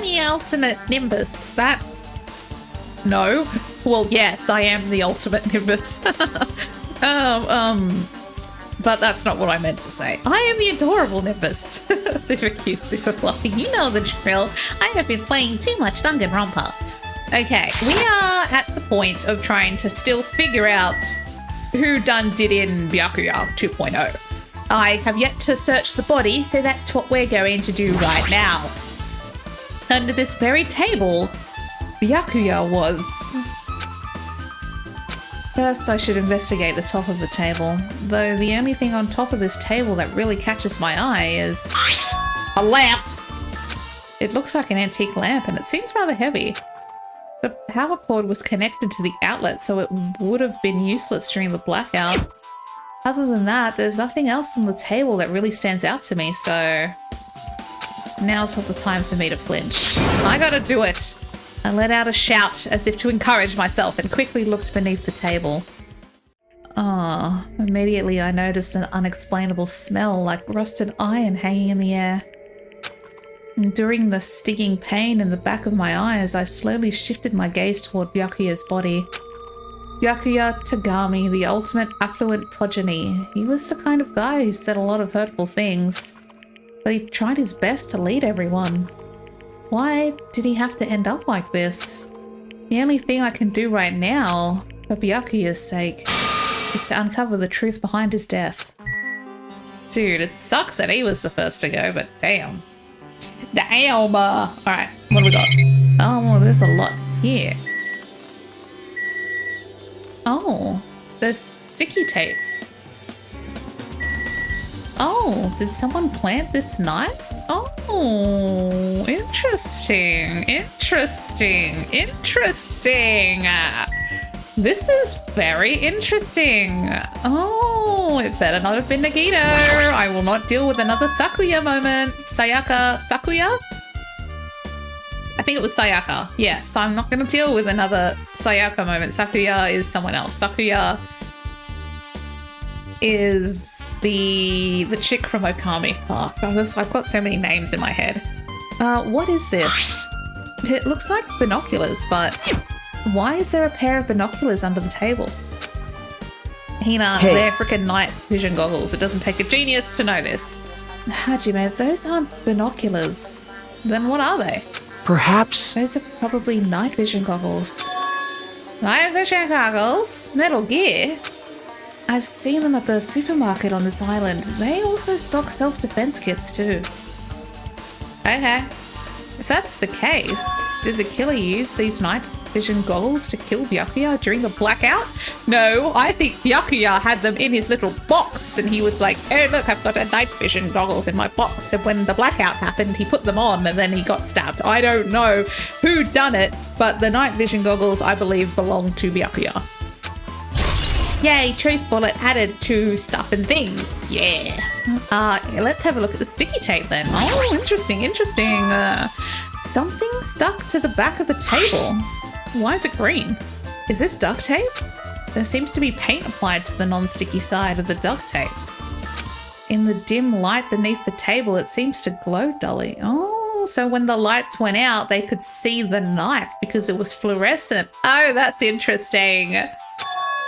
the ultimate Nimbus. No. Well, yes, I am the ultimate Nimbus. But that's not what I meant to say. I am the adorable Nimbus. Super cute, super fluffy. You know the drill. I have been playing too much Dangan Ronpa. Okay, we are at the point of trying to still figure out who did in Byakuya 2.0. I have yet to search the body, so that's what we're going to do right now. Under this very table, Byakuya was... First, I should investigate the top of the table, though the only thing on top of this table that really catches my eye is a lamp. It looks like an antique lamp and it seems rather heavy. The power cord was connected to the outlet, so it would have been useless during the blackout. Other than that, there's nothing else on the table that really stands out to me, so now's not the time for me to flinch. I gotta do it. I let out a shout as if to encourage myself and quickly looked beneath the table. Immediately I noticed an unexplainable smell like rusted iron hanging in the air. Enduring the stinging pain in the back of my eyes, I slowly shifted my gaze toward Byakuya's body. Byakuya Tagami, the ultimate affluent progeny. He was the kind of guy who said a lot of hurtful things, but he tried his best to lead everyone. Why did he have to end up like this? The only thing I can do right now, for Byakuya's sake, is to uncover the truth behind his death. Dude, it sucks that he was the first to go, but damn. Damn! Alright, what do we got? Oh, well, there's a lot here. Oh, there's sticky tape. Oh, did someone plant this knife? Oh, interesting, interesting, interesting. This is very interesting. Oh, it better not have been Nagito. I will not deal with another Sakuya moment. Sakuya? I think it was Sayaka. Yes, I'm not going to deal with another Sayaka moment. Sakuya is someone else. Sakuya is the chick from Okami. Oh, God, I've got so many names in my head. What is this? It looks like binoculars, but why is there a pair of binoculars under the table? Hina, hey. They're freaking night vision goggles. It doesn't take a genius to know this. Hajime, those aren't binoculars. Then what are they? Perhaps... Those are probably night vision goggles. Night vision goggles? Metal Gear? I've seen them at the supermarket on this island. They also stock self-defense kits too. Okay. If that's the case, did the killer use these night vision goggles to kill Byakuya during the blackout? No, I think Byakuya had them in his little box and he was like, oh look, I've got a night vision goggles in my box. And when the blackout happened, he put them on and then he got stabbed. I don't know who done it, but the night vision goggles, I believe, belong to Byakuya. Yay, truth bullet added to stuff and things. Yeah. Let's have a look at the sticky tape then. Oh, interesting, interesting. Something stuck to the back of the table. Why is it green? Is this duct tape? There seems to be paint applied to the non-sticky side of the duct tape. In the dim light beneath the table, it seems to glow dully. Oh, so when the lights went out, they could see the knife because it was fluorescent. Oh, that's interesting.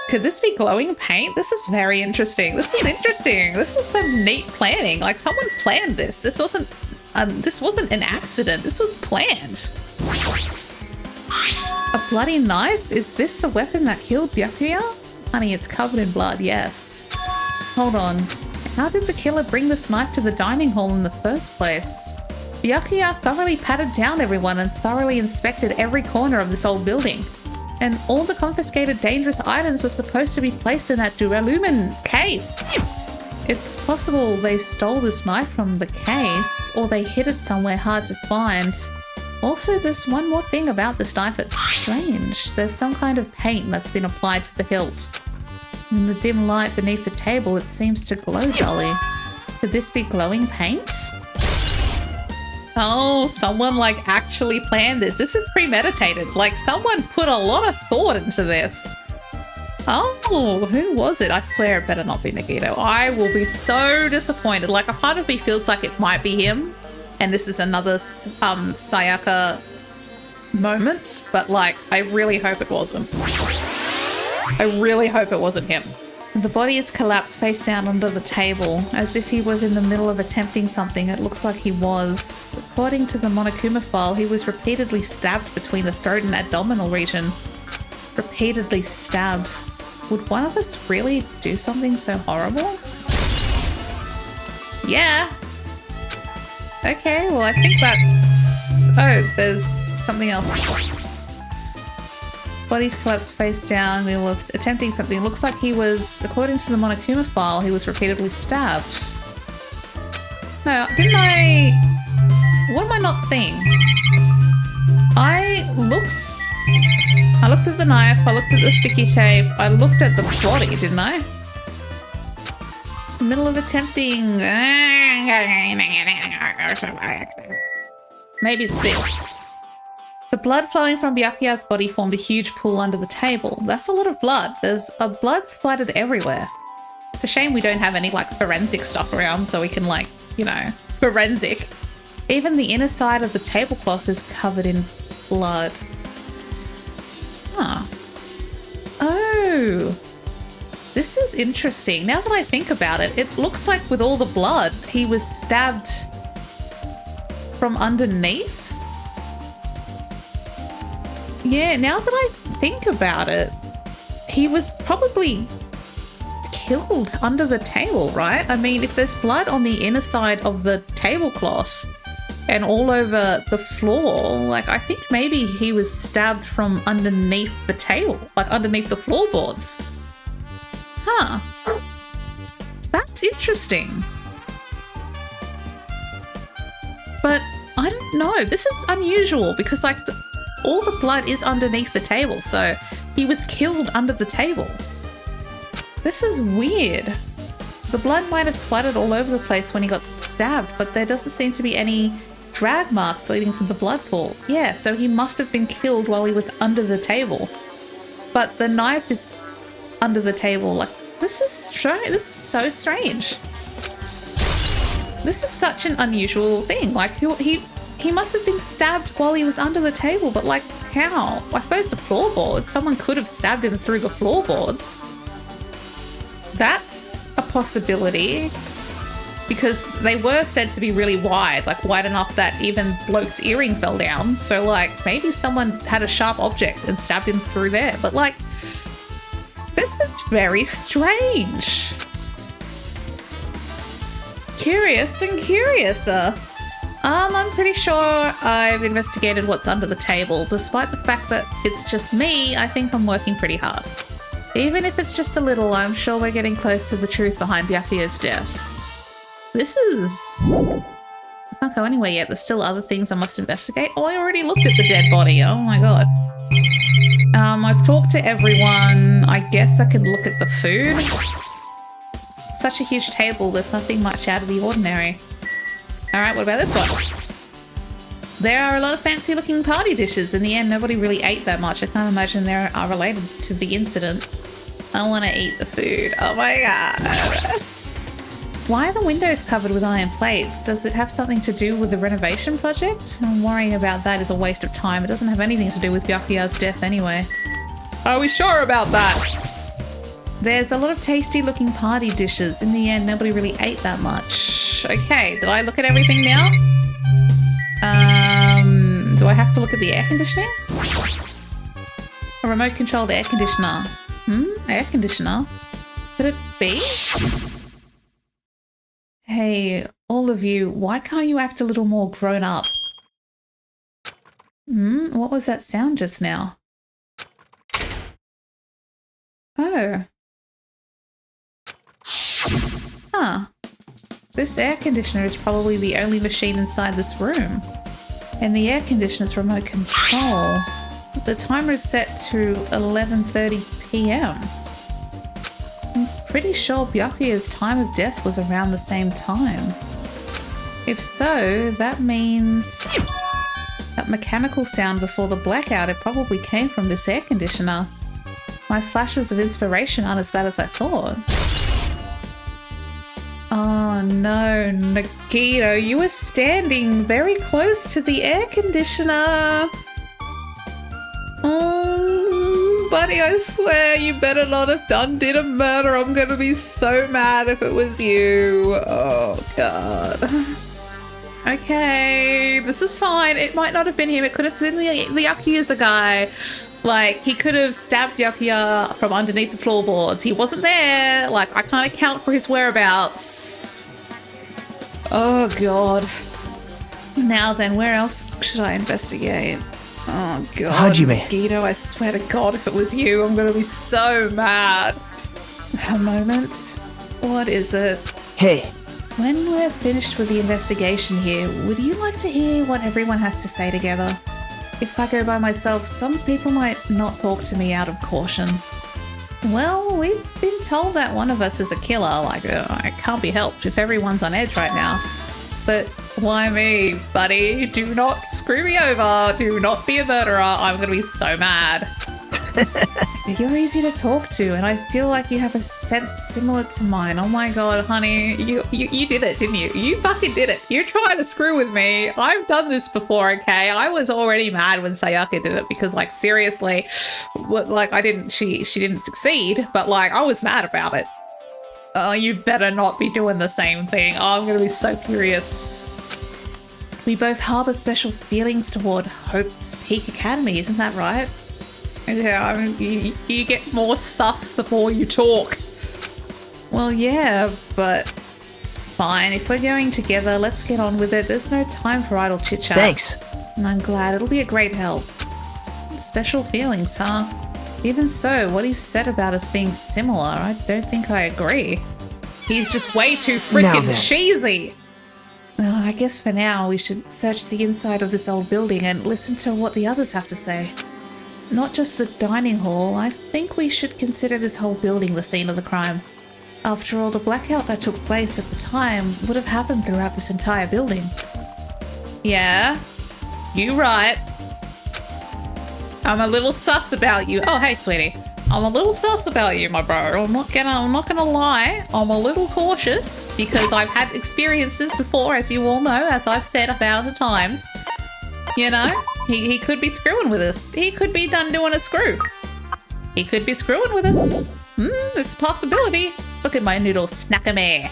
Could this be glowing paint? This is very interesting. This is interesting. This is some neat planning. Like someone planned this. This wasn't an accident. This was planned. A bloody knife? Is this the weapon that killed Byakuya? Honey, it's covered in blood, yes. Hold on. How did the killer bring this knife to the dining hall in the first place? Byakuya thoroughly patted down everyone and thoroughly inspected every corner of this old building. And all the confiscated dangerous items were supposed to be placed in that Duralumin case. It's possible they stole this knife from the case, or they hid it somewhere hard to find. Also, there's one more thing about this knife that's strange. There's some kind of paint that's been applied to the hilt. In the dim light beneath the table, it seems to glow dully. Could this be glowing paint? Oh, someone like actually planned this. This is premeditated. Like someone put a lot of thought into this. Oh, who was it? I swear it better not be Nagito. I will be so disappointed. Like a part of me feels like it might be him, and this is another Sayaka moment, but like, I really hope it wasn't. I really hope it wasn't him. The body is collapsed face down under the table, as if he was in the middle of attempting something. It looks like he was. According to the Monokuma file, he was repeatedly stabbed between the throat and abdominal region. Repeatedly stabbed. Would one of us really do something so horrible? Yeah. Okay, well I think that's... Oh, there's something else. Body's collapsed face down. We looked attempting something. Looks like he was, according to the Monokuma file, he was repeatedly stabbed. No, didn't I... What am I not seeing? I looked at the knife, I looked at the sticky tape, I looked at the body, didn't I? Middle of attempting... Maybe it's this. The blood flowing from Byakuya's body formed a huge pool under the table. That's a lot of blood. There's blood splattered everywhere. It's a shame we don't have any like forensic stuff around so we can like, you know, forensic. Even the inner side of the tablecloth is covered in blood. Huh. Oh. This is interesting. Now that I think about it, it looks like with all the blood, he was stabbed from underneath. Yeah, now that I think about it, he was probably killed under the table, right? I mean, if there's blood on the inner side of the tablecloth and all over the floor, like I think maybe he was stabbed from underneath the table, like underneath the floorboards. Huh. That's interesting. But I don't know. This is unusual because like all the blood is underneath the table, so he was killed under the table. This is weird. The blood might have splattered all over the place when he got stabbed, but there doesn't seem to be any drag marks leading from the blood pool. Yeah, so he must have been killed while he was under the table. But the knife is under the table. Like, this is strange. This is so strange. This is such an unusual thing. Like, he must have been stabbed while he was under the table, but like, how? I suppose the floorboards. Someone could have stabbed him through the floorboards. That's a possibility because they were said to be really wide, like wide enough that even bloke's earring fell down. So like maybe someone had a sharp object and stabbed him through there. But like, this is very strange. Curious and curiouser. I'm pretty sure I've investigated what's under the table. Despite the fact that it's just me, I think I'm working pretty hard. Even if it's just a little, I'm sure we're getting close to the truth behind Byakuya's death. This is... I can't go anywhere yet. There's still other things I must investigate. Oh, I already looked at the dead body. Oh my god. I've talked to everyone. I guess I could look at the food. Such a huge table, there's nothing much out of the ordinary. Alright, what about this one? There are a lot of fancy looking party dishes. In the end, nobody really ate that much. I can't imagine they are related to the incident. I want to eat the food. Oh my god. Why are the windows covered with iron plates? Does it have something to do with the renovation project? I'm worrying about that is a waste of time. It doesn't have anything to do with Byakuya's death anyway. Are we sure about that? There's a lot of tasty looking party dishes. In the end, nobody really ate that much. Okay, did I look at everything now? Do I have to look at the air conditioning? A remote controlled air conditioner. Air conditioner? Could it be? Hey, all of you, why can't you act a little more grown up? What was that sound just now? Oh. Huh. This air conditioner is probably the only machine inside this room. And the air conditioner's remote control. The timer is set to 11:30 p.m. I'm pretty sure Byakuya's time of death was around the same time. If so, that means that mechanical sound before the blackout, it probably came from this air conditioner. My flashes of inspiration aren't as bad as I thought. Oh no, Nagito, you were standing very close to the air conditioner. Oh, buddy, I swear you better not have did a murder. I'm gonna be so mad if it was you. Oh, God. Okay, this is fine. It might not have been him. It could have been the Yakuza guy. Like, he could have stabbed Yakuya from underneath the floorboards. He wasn't there. Like, I can't account for his whereabouts. Oh, God. Now then, where else should I investigate? Oh, God. Hajime. Guido, I swear to God, if it was you, I'm going to be so mad. A moment. What is it? Hey. When we're finished with the investigation here, would you like to hear what everyone has to say together? If I go by myself, some people might not talk to me out of caution. Well, we've been told that one of us is a killer. Like, it can't be helped if everyone's on edge right now. But why me, buddy? Do not screw me over. Do not be a murderer. I'm going to be so mad. You're easy to talk to, and I feel like you have a scent similar to mine. Oh my God, honey, you did it, didn't you? You fucking did it. You're trying to screw with me. I've done this before, okay? I was already mad when Sayaka did it because, like, seriously, like, she didn't succeed, but, like, I was mad about it. Oh, you better not be doing the same thing. Oh, I'm gonna be so furious. We both harbor special feelings toward Hope's Peak Academy, isn't that right? Yeah, I mean, you get more sus the more you talk. Well, yeah, but fine. If we're going together, let's get on with it. There's no time for idle chit-chat. Thanks. And I'm glad. It'll be a great help. Special feelings, huh? Even so, what he said about us being similar, I don't think I agree. He's just way too freaking cheesy. Well, I guess for now, we should search the inside of this old building and listen to what the others have to say. Not just the dining hall, I think we should consider this whole building the scene of the crime. After all, the blackout that took place at the time would have happened throughout this entire building. Yeah, you right. I'm a little sus about you. Oh, hey, sweetie. I'm a little sus about you, my bro. I'm not gonna lie. I'm a little cautious because I've had experiences before, as you all know, as I've said 1,000 times. You know, he could be screwing with us. He could be done doing a screw. He could be screwing with us. It's a possibility. Look at my noodle snack-a-mare.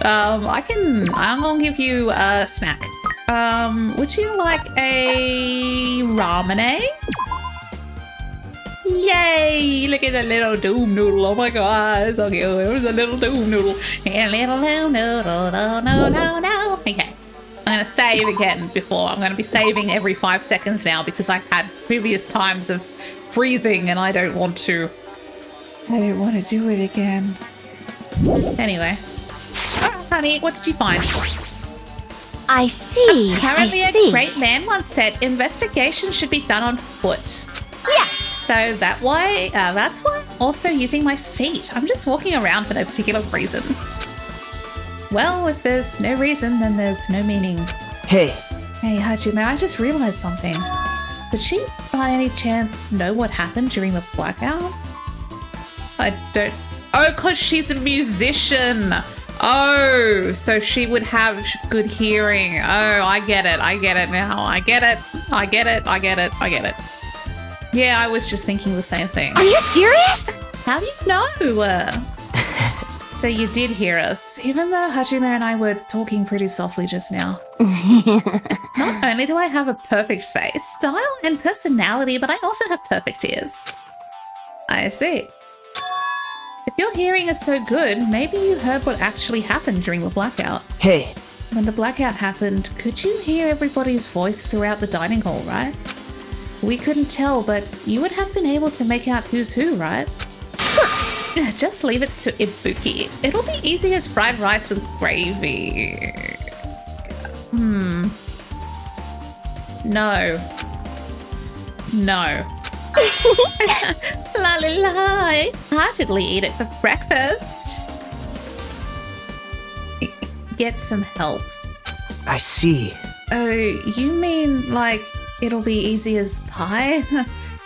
I'm gonna give you a snack. Would you like a ramen? Yay! Look at the little doom noodle. Oh my God, it's so cute. It was a little doom noodle. A little doom noodle. No. Okay. I'm going to save again before. I'm going to be saving every 5 seconds now because I've had previous times of freezing and I don't want to. I don't want to do it again. Anyway. Oh, honey, what did you find? I see. Apparently a great man once said investigation should be done on foot. Yes. So that's why I'm also using my feet. I'm just walking around for no particular reason. Well, if there's no reason, then there's no meaning. Hey. Hey, Hajime, I just realized something. Could she, by any chance, know what happened during the blackout? I don't... Oh, because she's a musician. Oh, so she would have good hearing. Oh, I get it. I get it now. I get it. Yeah, I was just thinking the same thing. Are you serious? How do you know? So you did hear us, even though Hajime and I were talking pretty softly just now. Not only do I have a perfect face, style, and personality, but I also have perfect ears. I see. If your hearing is so good, maybe you heard what actually happened during the blackout. Hey. When the blackout happened, could you hear everybody's voice throughout the dining hall, right? We couldn't tell, but you would have been able to make out who's who, right? Just leave it to Ibuki. It'll be easy as fried rice with gravy. No. La la la. I heartedly eat it for breakfast. Get some help. I see. Oh, you mean like it'll be easy as pie?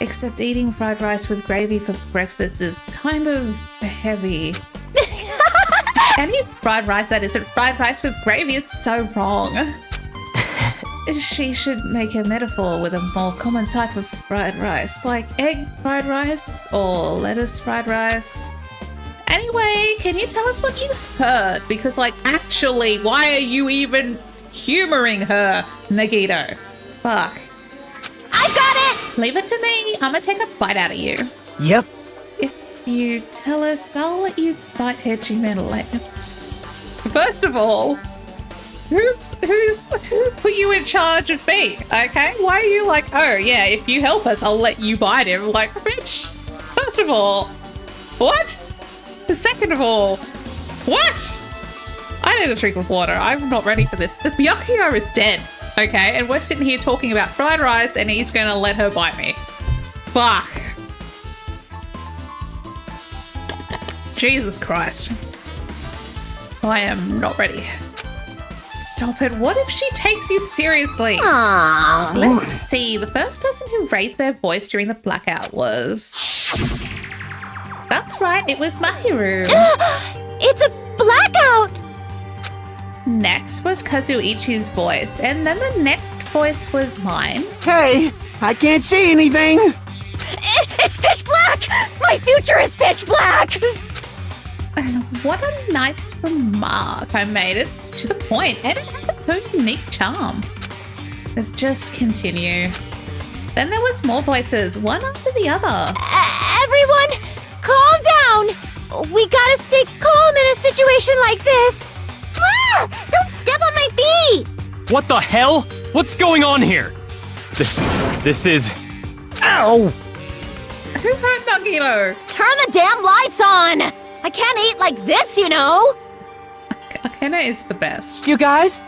Except eating fried rice with gravy for breakfast is kind of heavy. Any fried rice that isn't fried rice with gravy is so wrong. She should make a metaphor with a more common type of fried rice, like egg fried rice or lettuce fried rice. Anyway, can you tell us what you heard? Because, like, actually, why are you even humoring her, Nagito? Fuck. I've got it! Leave it to me. I'm gonna take a bite out of you. Yep. If you tell us, I'll let you bite Hechimen later. First of all, who put you in charge of me? Okay, why are you like, oh yeah, if you help us, I'll let you bite him? Like, bitch. First of all, what? Second of all, what? I need a drink of water. I'm not ready for this. The Byakuya is dead, okay, and we're sitting here talking about fried rice, and he's gonna let her bite me. Fuck. Jesus Christ. I am not ready. Stop it. What if she takes you seriously? Aww. Let's see. The first person who raised their voice during the blackout was... That's right. It was Mahiru. It's a blackout! Next was Kazuichi's voice. And then the next voice was mine. Hey, I can't see anything. It's pitch black! My future is pitch black! What a nice remark I made. It's to the point and it has its own unique charm. Let's just continue. Then there was more voices, one after the other. Everyone, calm down! We gotta stay calm in a situation like this! Don't step on my feet! What the hell? What's going on here? This is... Ow! Who hurt Nagito? Turn the damn lights on! I can't eat like this, you know! Akena is the best. You guys?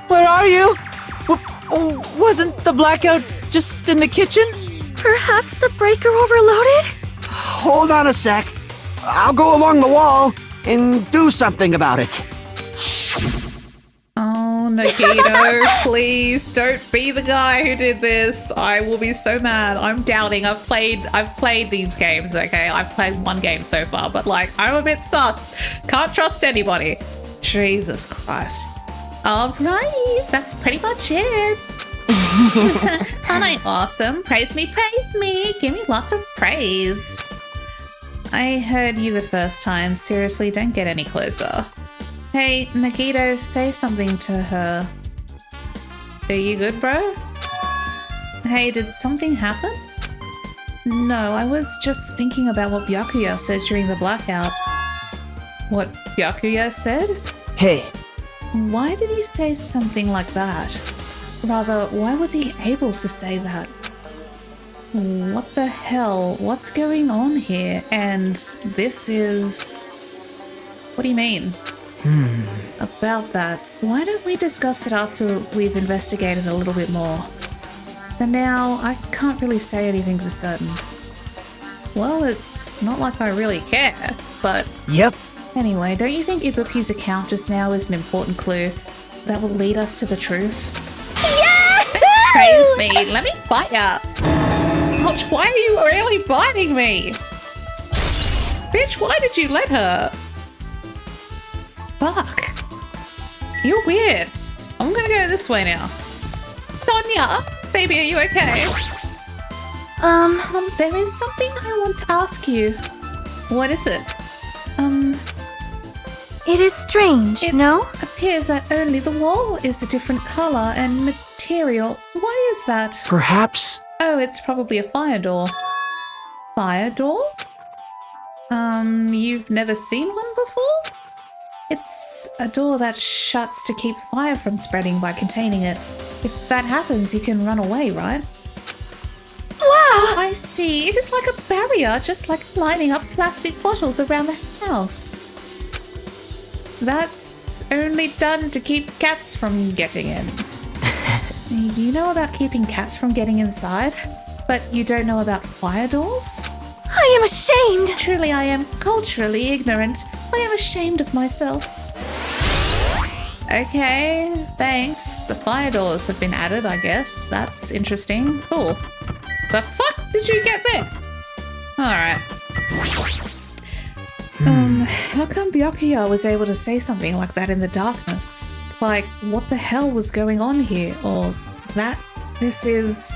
Where are you? Wasn't the blackout just in the kitchen? Perhaps the breaker overloaded? Hold on a sec. I'll go along the wall and do something about it. Oh, Nagito, please don't be the guy who did this. I will be so mad. I'm doubting. I've played these games, okay? I've played one game so far, but like, I'm a bit sus. Can't trust anybody. Jesus Christ. Alright, that's pretty much it. Aren't I awesome? Praise me, praise me. Give me lots of praise. I heard you the first time. Seriously, don't get any closer. Hey, Nagito, say something to her. Are you good, bro? Hey, did something happen? No, I was just thinking about what Byakuya said during the blackout. What Byakuya said? Hey, Why did he say something like that? Rather, why was he able to say that? What the hell? What's going on here? And this is... What do you mean? About that, why don't we discuss it after we've investigated a little bit more? For now, I can't really say anything for certain. Well, it's not like I really care, but... yep. Anyway, don't you think Ibuki's account just now is an important clue that will lead us to the truth? Yeah! Praise me, let me bite ya! Ouch, why are you really biting me? Bitch, why did you let her? Fuck. You're weird. I'm gonna go this way now. Sonia, baby, are you okay? There is something I want to ask you. What is it? It is strange, no? Appears that only the wall is a different color and material. Why is that? Perhaps. Oh, it's probably a fire door. Fire door? You've never seen one before? It's a door that shuts to keep fire from spreading by containing it. If that happens, you can run away, right? Wow! I see. It is like a barrier, just like lining up plastic bottles around the house. That's only done to keep cats from getting in. You know about keeping cats from getting inside, but you don't know about fire doors? I am ashamed! Truly, I am culturally ignorant. I am ashamed of myself. Okay, thanks. The fire doors have been added, I guess. That's interesting. Cool. The fuck did you get there? Alright. How come Byakuya was able to say something like that in the darkness? Like, what the hell was going on here? Or that? This is...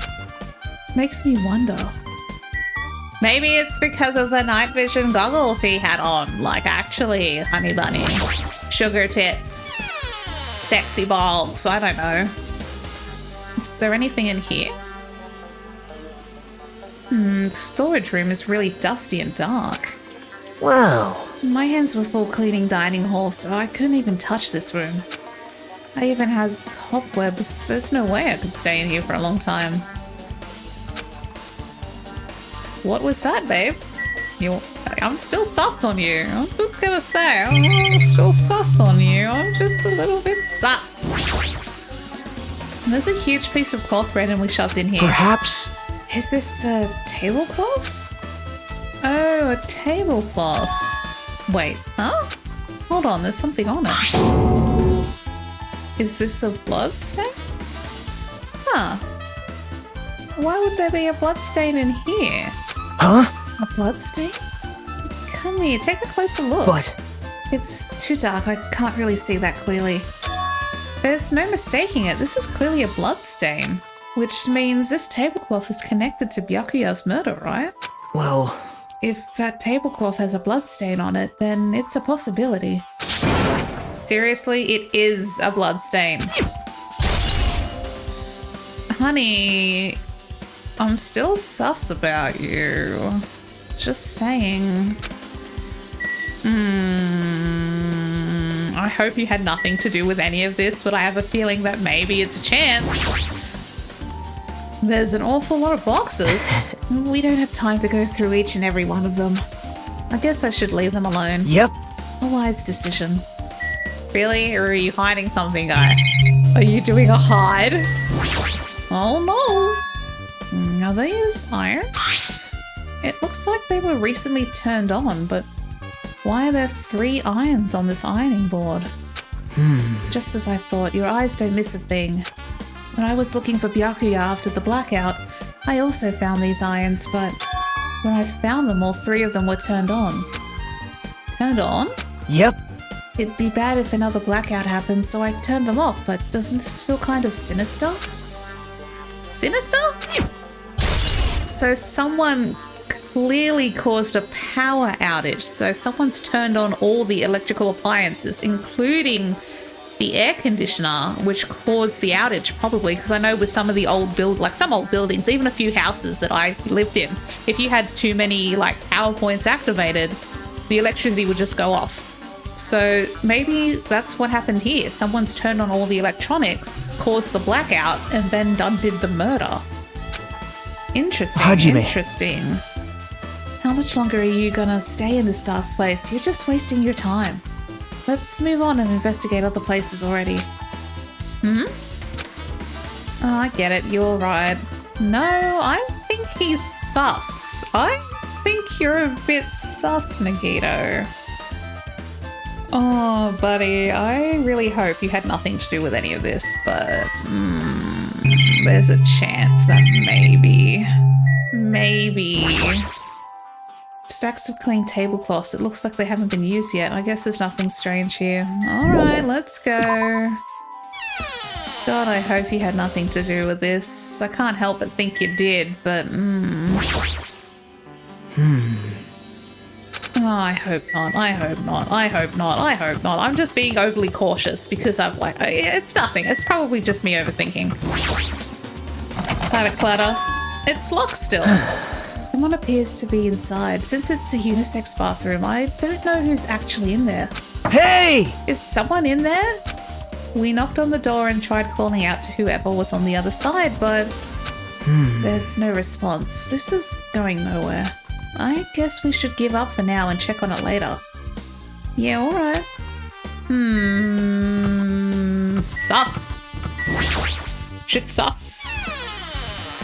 makes me wonder. Maybe it's because of the night vision goggles he had on. Like, actually, honey bunny. Sugar tits. Sexy balls. I don't know. Is there anything in here? The storage room is really dusty and dark. Wow. My hands were full cleaning dining hall, so I couldn't even touch this room. It even has cobwebs. There's no way I could stay in here for a long time. What was that, babe? I'm still sus on you. I'm just gonna say, I'm still sus on you. I'm just a little bit sus. There's a huge piece of cloth randomly shoved in here. Perhaps? Is this a tablecloth? Oh, a tablecloth. Wait, huh? Hold on, there's something on it. Is this a blood stain? Huh. Why would there be a blood stain in here? Huh? A blood stain? Come here, take a closer look. What? It's too dark, I can't really see that clearly. There's no mistaking it, this is clearly a blood stain. Which means this tablecloth is connected to Byakuya's murder, right? Well... If that tablecloth has a blood stain on it, then it's a possibility. Seriously, it is a blood stain. Honey, I'm still sus about you. Just saying. I hope you had nothing to do with any of this, but I have a feeling that maybe it's a chance. There's an awful lot of boxes. We don't have time to go through each and every one of them. I guess I should leave them alone. Yep. A wise decision. Really? Or are you hiding something, guy? Are you doing a hide? Oh no. Are these irons? It looks like they were recently turned on, but why are there 3 irons on this ironing board? Just as I thought, your eyes don't miss a thing. When I was looking for Byakuya after the blackout, I also found these irons, but when I found them, all 3 of them were turned on. Turned on? Yep. It'd be bad if another blackout happened, so I turned them off, but doesn't this feel kind of sinister? Sinister? So someone clearly caused a power outage, so someone's turned on all the electrical appliances, including the air conditioner, which caused the outage probably, because I know with some of the old some old buildings, even a few houses that I lived in, if you had too many like power points activated, the electricity would just go off. So maybe that's what happened here. Someone's turned on all the electronics, caused the blackout, and then did the murder. Interesting. Hajime. Interesting. How much longer are you gonna stay in this dark place? You're just wasting your time. Let's move on and investigate other places already. Oh, I get it. You're right. No, I think he's sus. I think you're a bit sus, Nagito. Oh, buddy, I really hope you had nothing to do with any of this, but there's a chance that maybe. Stacks of clean tablecloths. It looks like they haven't been used yet. I guess there's nothing strange here. Alright, let's go. God, I hope you had nothing to do with this. I can't help but think you did, but Oh, I hope not. I hope not. I hope not. I hope not. I'm just being overly cautious because I've it's nothing. It's probably just me overthinking. Clatter, clatter. It's locked still. Someone appears to be inside. Since it's a unisex bathroom, I don't know who's actually in there. Hey! Is someone in there? We knocked on the door and tried calling out to whoever was on the other side, but there's no response. This is going nowhere. I guess we should give up for now and check on it later. Yeah, alright. Sus. Shit sus.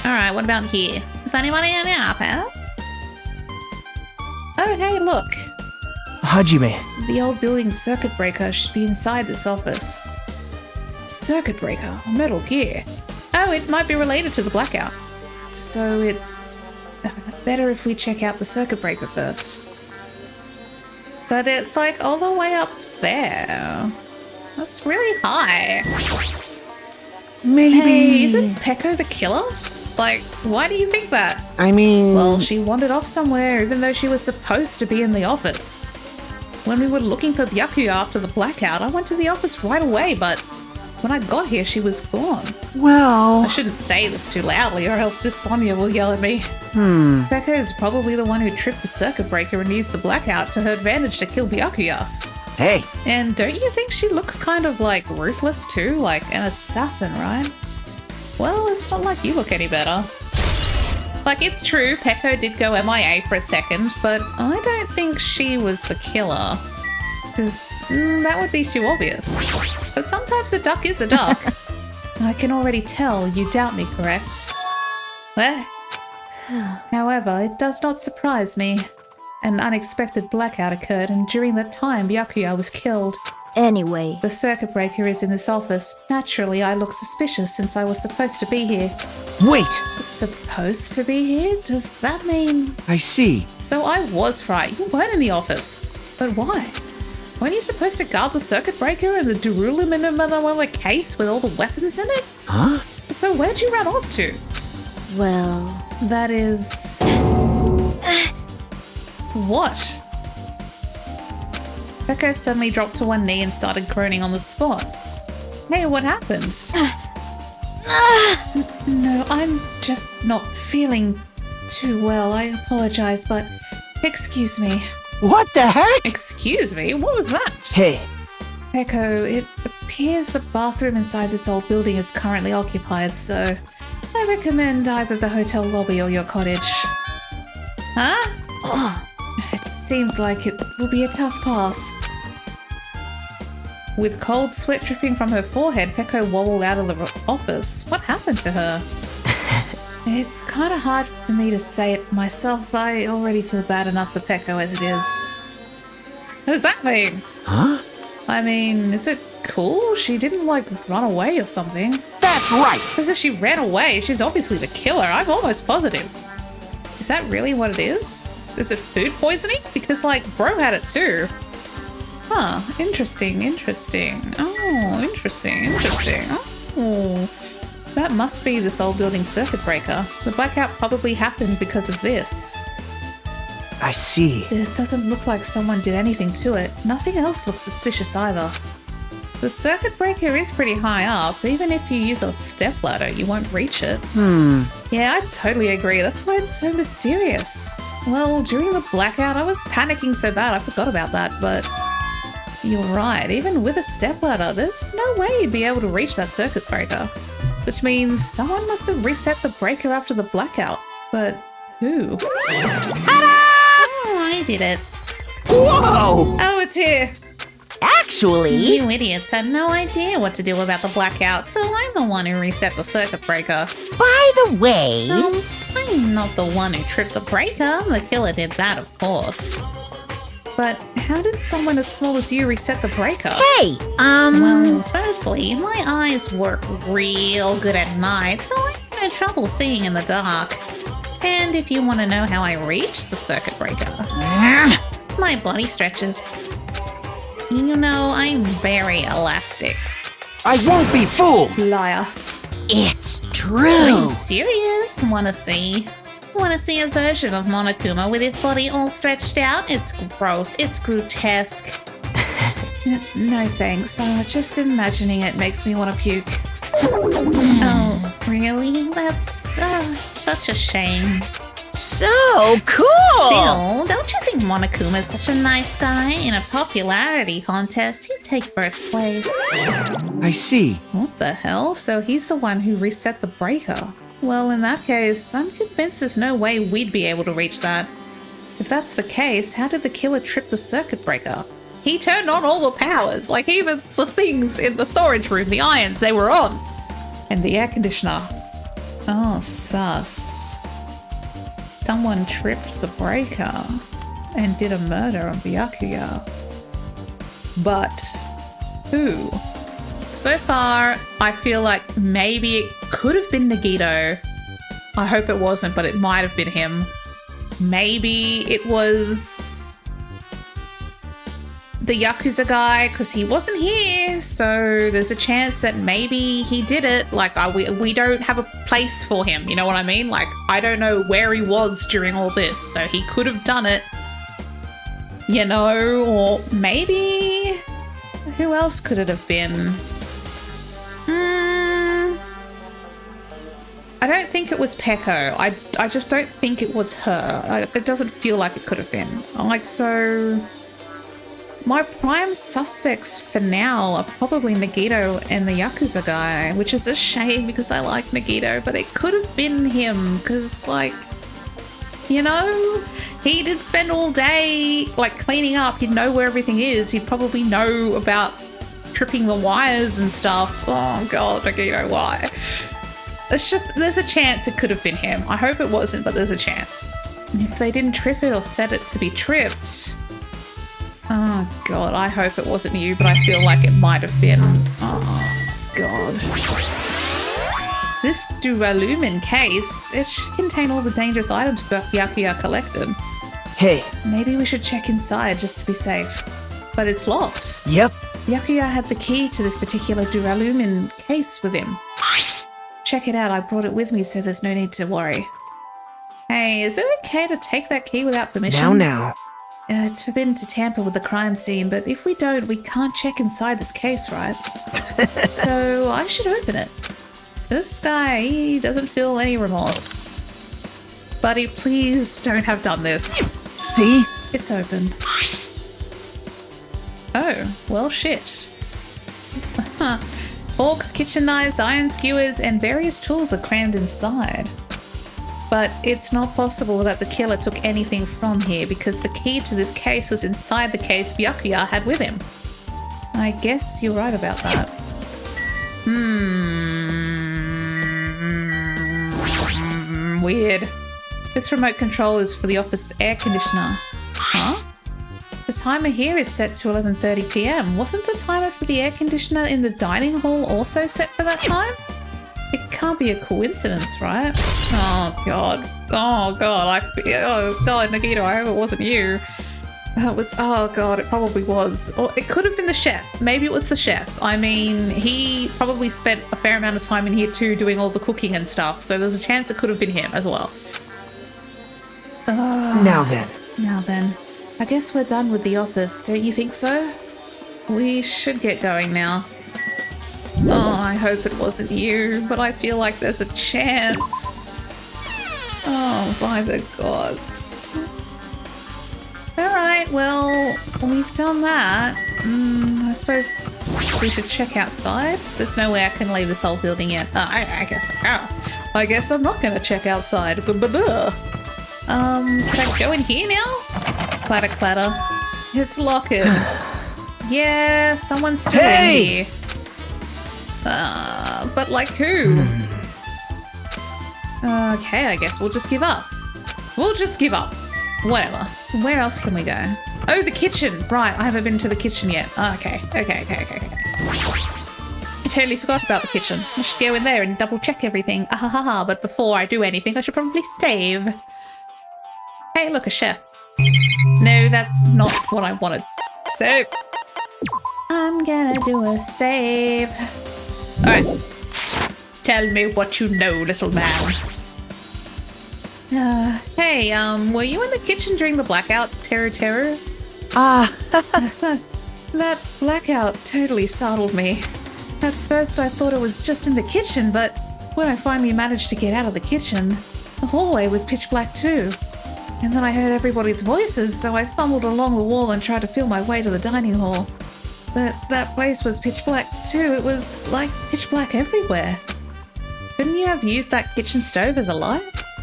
Alright, what about here? Is anybody in the office? Oh, hey, look. Hajime. The old building's circuit breaker should be inside this office. Circuit breaker? Metal Gear. Oh, it might be related to the blackout. So it's better if we check out the circuit breaker first. But it's like all the way up there. That's really high. Maybe. Hey, isn't Peko the killer? Like, why do you think that? I mean. Well, she wandered off somewhere even though she was supposed to be in the office. When we were looking for Byakuya after the blackout, I went to the office right away, but when I got here, she was gone. Well. I shouldn't say this too loudly or else Miss Sonia will yell at me. Peko is probably the one who tripped the circuit breaker and used the blackout to her advantage to kill Byakuya. Hey. And don't you think she looks kind of like ruthless too? Like an assassin, right? Well, it's not like you look any better. Like, it's true, Peko did go MIA for a second, but I don't think she was the killer. Because that would be too obvious. But sometimes a duck is a duck. I can already tell you doubt me, correct? Well, however, it does not surprise me. An unexpected blackout occurred, and during that time, Byakuya was killed. Anyway, The circuit breaker is in this office. Naturally, I look suspicious since I was supposed to be here. Wait. Supposed to be here? Does that mean... I see. So I was right. You weren't in the office. But why? Weren't you supposed to guard the circuit breaker and the Duruluminamana case with all the weapons in it? Huh? So where'd you run off to? well, That is... What? Peko suddenly dropped to one knee and started groaning on the spot. Hey, what happened? No, I'm just not feeling too well. I apologize, but excuse me. What the heck? Excuse me? What was that? Hey. Peko, it appears the bathroom inside this old building is currently occupied, so I recommend either the hotel lobby or your cottage. Huh? It seems like it will be a tough path. With cold sweat dripping from her forehead, Peko wobbled out of the office. What happened to her? It's kind of hard for me to say it myself. I already feel bad enough for Peko as it is. What does that mean? Huh? I mean, is it cool? She didn't, like, run away or something. That's right. Because if she ran away, she's obviously the killer. I'm almost positive. Is that really what it is? Is it food poisoning? Because, like, bro had it too. Huh. Interesting, interesting. Oh, interesting, interesting. Oh. That must be this old building circuit breaker. The blackout probably happened because of this. I see. It doesn't look like someone did anything to it. Nothing else looks suspicious either. The circuit breaker is pretty high up. Even if you use a stepladder, you won't reach it. Yeah, I totally agree. That's why it's so mysterious. Well, during the blackout, I was panicking so bad I forgot about that, but you're right. Even with a stepladder, there's no way you'd be able to reach that circuit breaker. Which means someone must have reset the breaker after the blackout. But who? Ta-da! Oh, I did it. Whoa! Oh, it's here. actually, You idiots had no idea what to do about the blackout, so I'm the one who reset the circuit breaker. by the way, I'm not the one who tripped the breaker. The killer did that, of course. But how did someone as small as you reset the breaker? hey, Well, firstly, my eyes work real good at night, so I have no trouble seeing in the dark. And if you want to know how I reached the circuit breaker, my body stretches. You know, I'm very elastic. I won't be fooled. Liar. it's Are true. you serious? Wanna see? Wanna see a version of Monokuma with his body all stretched out? It's gross. It's grotesque. No thanks. Just imagining it makes me want to puke. Oh, really? That's such a shame. So cool. Still, don't you think Monokuma's such a nice guy? In a popularity contest, he'd take first place. I see. What the hell? So he's the one who reset the breaker. Well, in that case, I'm convinced there's no way we'd be able to reach that. If that's the case, how did the killer trip the circuit breaker? He turned on all the powers, like even the things in the storage room, the irons, they were on. And the air conditioner. Oh, sus. Someone tripped the breaker and did a murder on Byakuya. But who? So far, I feel like maybe it could have been Nagito. I hope it wasn't, but it might have been him. Maybe it was the Yakuza guy because he wasn't here, so there's a chance that maybe he did it. Like, we don't have a place for him, you know what I mean? Like, I don't know where he was during all this, so he could have done it, you know, or maybe... Who else could it have been? I don't think it was Peko. I just don't think it was her. It doesn't feel like it could have been. Like, so... My prime suspects for now are probably Nagito and the Yakuza guy, which is a shame because I like Nagito, but it could have been him because, like, you know, he did spend all day, like, cleaning up. He'd know where everything is. He'd probably know about tripping the wires and stuff. Oh, God, Nagito, why? It's just, there's a chance it could have been him. I hope it wasn't, but there's a chance. And if they didn't trip it or set it to be tripped... Oh, God, I hope it wasn't you, but I feel like it might have been. Oh, God. This duralumin case, it should contain all the dangerous items Byakuya collected. Hey. Maybe we should check inside just to be safe. But it's locked. Yep. Byakuya had the key to this particular duralumin case with him. Check it out, I brought it with me, so there's no need to worry. Hey, is it okay to take that key without permission? Now. It's forbidden to tamper with the crime scene, but if we don't, we can't check inside this case, right? So I should open it. This guy, he doesn't feel any remorse. Buddy, please don't have done this. See? It's open. Oh, well, shit. Forks, kitchen knives, iron skewers, and various tools are crammed inside. But it's not possible that the killer took anything from here because the key to this case was inside the case Byakuya had with him. I guess you're right about that. Weird. This remote control is for the office air conditioner. Huh? The timer here is set to 11:30 p.m. Wasn't the timer for the air conditioner in the dining hall also set for that time? It can't be a coincidence, right? Oh, God. Oh, God. Oh, God, Nagito, I hope it wasn't you. It was... Oh, God, it probably was. Or it could have been the chef. Maybe it was the chef. I mean, he probably spent a fair amount of time in here, too, doing all the cooking and stuff. So there's a chance it could have been him as well. Now then. I guess we're done with the office. Don't you think so? We should get going now. Oh, I hope it wasn't you, but I feel like there's a chance. Oh, by the gods. Alright, well, we've done that. I suppose we should check outside. There's no way I can leave this whole building yet. I guess I guess I'm not going to check outside. Can I go in here now? Clatter, clatter. It's locked. Yeah, someone's still in here. But like who? Okay, I guess we'll just give up. Whatever. Where else can we go? Oh, the kitchen. Right, I haven't been to the kitchen yet. Okay. I totally forgot about the kitchen. I should go in there and double check everything. But before I do anything, I should probably save. Hey, look, a chef. No, that's not what I wanted. Save. I'm gonna do a save. Alright. Tell me what you know, little man. Hey, were you in the kitchen during the blackout, Terror? That blackout totally startled me. At first I thought it was just in the kitchen, but when I finally managed to get out of the kitchen, the hallway was pitch black too. And then I heard everybody's voices, so I fumbled along the wall and tried to feel my way to the dining hall. But that place was pitch black too. It was like pitch black everywhere. Couldn't you have used that kitchen stove as a light?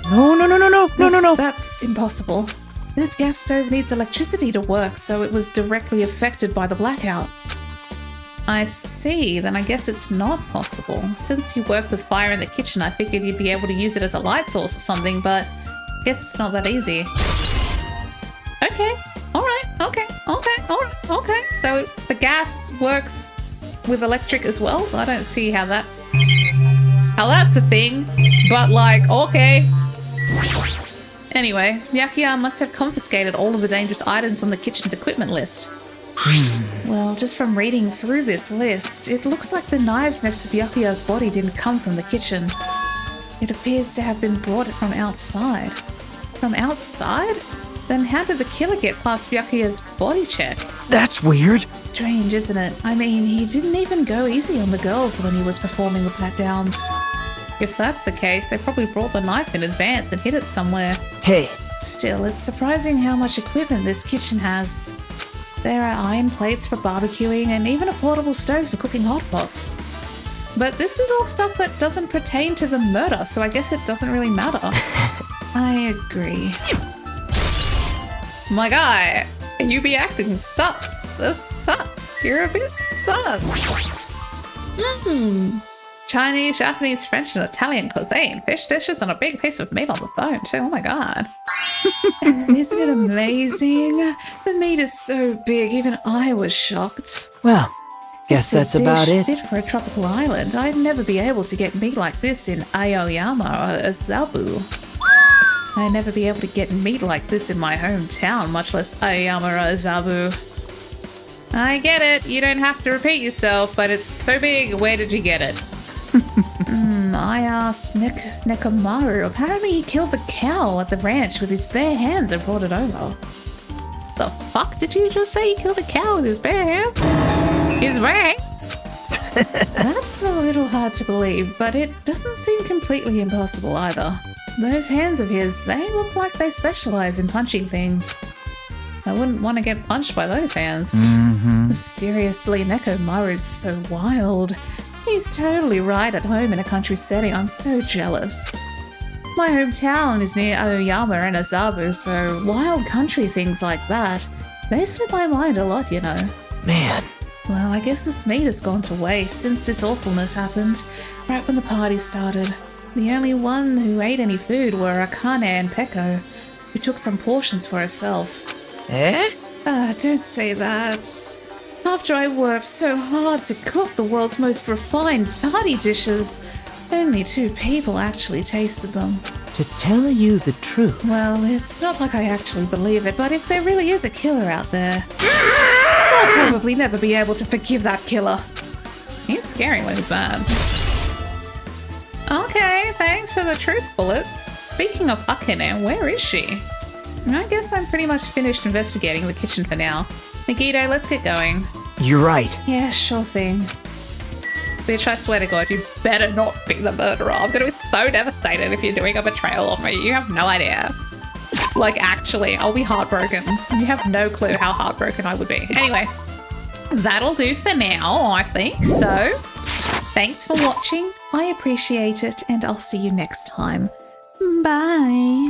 No. That's impossible. This gas stove needs electricity to work, so it was directly affected by the blackout. I see, then I guess it's not possible. Since you work with fire in the kitchen, I figured you'd be able to use it as a light source or something, but I guess it's not that easy. Okay, alright, okay. So the gas works with electric as well? I don't see how that's a thing, but like, okay. Anyway, Byakuya must have confiscated all of the dangerous items on the kitchen's equipment list. Well, just from reading through this list, it looks like the knives next to Byakuya's body didn't come from the kitchen. It appears to have been brought from outside. From outside? Then how did the killer get past Byakuya's body check? That's weird. Strange, isn't it? I mean, he didn't even go easy on the girls when he was performing the pat-downs. If that's the case, they probably brought the knife in advance and hid it somewhere. Hey, Still, it's surprising how much equipment this kitchen has. There are iron plates for barbecuing and even a portable stove for cooking hot pots. But this is all stuff that doesn't pertain to the murder, so I guess it doesn't really matter. I agree. My guy, you be acting sus. You're a bit sus. Chinese, Japanese, French, and Italian cuisine. Fish dishes and a big piece of meat on the bone too. Oh my god. Isn't it amazing? The meat is so big, even I was shocked. Well, guess that's about it. Fit for a tropical island. I'd never be able to get meat like this in Aoyama or Azabu. I'd never be able to get meat like this in my hometown, much less Aoyama or Azabu. I get it, you don't have to repeat yourself, but it's so big, where did you get it? I asked Nekomaru. Apparently he killed the cow at the ranch with his bare hands and brought it over. The fuck did you just say he killed a cow with his bare hands? His bare hands? That's a little hard to believe, but it doesn't seem completely impossible either. Those hands of his, they look like they specialize in punching things. I wouldn't want to get punched by those hands. Seriously, Nekomaru's so wild. He's totally right at home in a country setting. I'm so jealous. My hometown is near Aoyama and Azabu, so wild country things like that, they slip my mind a lot, you know. man. Well, I guess this meat has gone to waste since this awfulness happened, right when the party started. The only one who ate any food were Akane and Peko, who took some portions for herself. Eh? Don't say that. After I worked so hard to cook the world's most refined party dishes, only 2 people actually tasted them. To tell you the truth, Well, it's not like I actually believe it, but if there really is a killer out there, I'll probably never be able to forgive that killer. He's scary when he's mad. Okay, thanks for the truth bullets. Speaking of Akane, where is she? I guess I'm pretty much finished investigating the kitchen for now. Nagito, let's get going. You're right. Yeah, sure thing. Bitch, I swear to God, you better not be the murderer. I'm gonna be so devastated if you're doing a betrayal on me. You have no idea. Like, actually, I'll be heartbroken. You have no clue how heartbroken I would be. Anyway, that'll do for now, I think. So, thanks for watching. I appreciate it, and I'll see you next time. Bye.